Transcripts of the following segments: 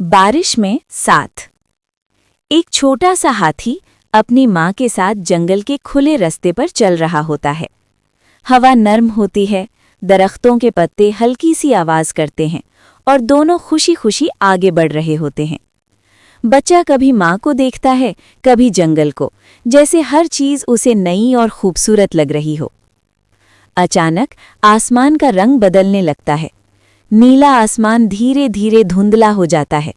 बारिश में साथ। एक छोटा सा हाथी अपनी माँ के साथ जंगल के खुले रास्ते पर चल रहा होता है। हवा नर्म होती है, दरख्तों के पत्ते हल्की सी आवाज करते हैं और दोनों खुशी खुशी आगे बढ़ रहे होते हैं। बच्चा कभी माँ को देखता है, कभी जंगल को, जैसे हर चीज उसे नई और खूबसूरत लग रही हो। अचानक आसमान का रंग बदलने लगता है। नीला आसमान धीरे धीरे धुंधला हो जाता है।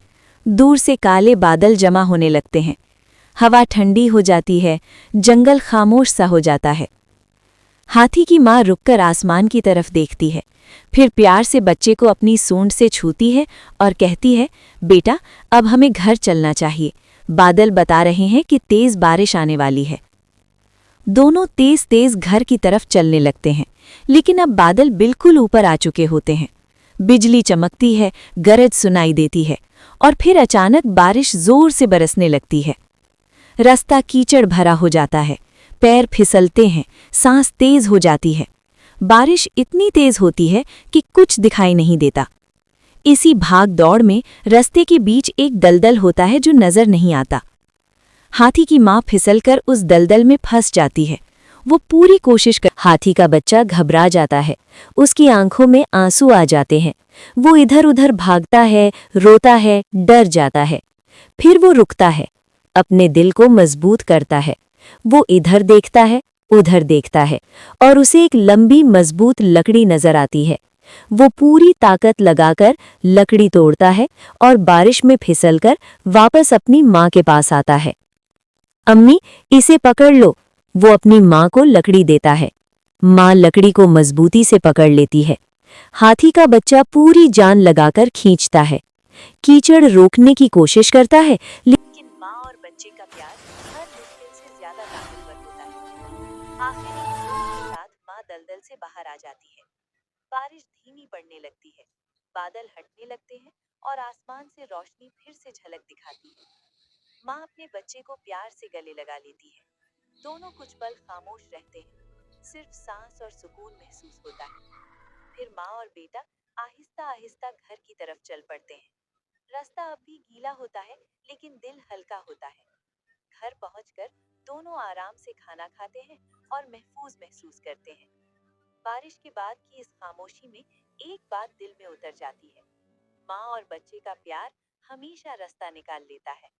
दूर से काले बादल जमा होने लगते हैं। हवा ठंडी हो जाती है, जंगल खामोश सा हो जाता है। हाथी की माँ रुककर आसमान की तरफ देखती है, फिर प्यार से बच्चे को अपनी सूंड से छूती है और कहती है, बेटा, अब हमें घर चलना चाहिए। बादल बता रहे हैं कि तेज बारिश आने वाली है। दोनों तेज तेज घर की तरफ चलने लगते हैं, लेकिन अब बादल बिल्कुल ऊपर आ चुके होते हैं। बिजली चमकती है, गरज सुनाई देती है और फिर अचानक बारिश जोर से बरसने लगती है। रास्ता कीचड़ भरा हो जाता है, पैर फिसलते हैं, सांस तेज हो जाती है। बारिश इतनी तेज होती है कि कुछ दिखाई नहीं देता। इसी भाग दौड़ में रास्ते के बीच एक दलदल होता है जो नजर नहीं आता। हाथी की माँ फिसलकर उस दलदल में फंस जाती है। वो पूरी कोशिश कर हाथी का बच्चा घबरा जाता है, उसकी आंखों में आंसू आ जाते हैं। वो इधर उधर भागता है, रोता है, डर जाता है। फिर वो रुकता है, अपने दिल को मजबूत करता है। वो इधर देखता है, उधर देखता है और उसे एक लंबी मजबूत लकड़ी नजर आती है। वो पूरी ताकत लगाकर लकड़ी तोड़ता है और बारिश में फिसलकर वापस अपनी माँ के पास आता है। अम्मी, इसे पकड़ लो। वो अपनी माँ को लकड़ी देता है। माँ लकड़ी को मजबूती से पकड़ लेती है। हाथी का बच्चा पूरी जान लगाकर खींचता है। कीचड़ रोकने की कोशिश करता है, लेकिन माँ और बच्चे का प्यार हर मुश्किल से ज्यादा ताकतवर होता है। आखिर एक जोर के साथ माँ दलदल से बाहर आ जाती है। बारिश धीमी पड़ने लगती है, बादल हटने लगते हैं और आसमान से रोशनी फिर से झलक दिखाती है। माँ अपने बच्चे को प्यार से गले लगा लेती है। दोनों कुछ पल खामोश रहते हैं, सिर्फ सांस और सुकून महसूस होता है। फिर माँ और बेटा आहिस्ता आहिस्ता घर की तरफ चल पड़ते हैं। रास्ता अब भी गीला होता है, लेकिन दिल हल्का होता है। घर पहुंचकर दोनों आराम से खाना खाते हैं और महफूज महसूस करते हैं। बारिश के बाद की इस खामोशी में एक बात दिल में उतर जाती है, माँ और बच्चे का प्यार हमेशा रास्ता निकाल लेता है।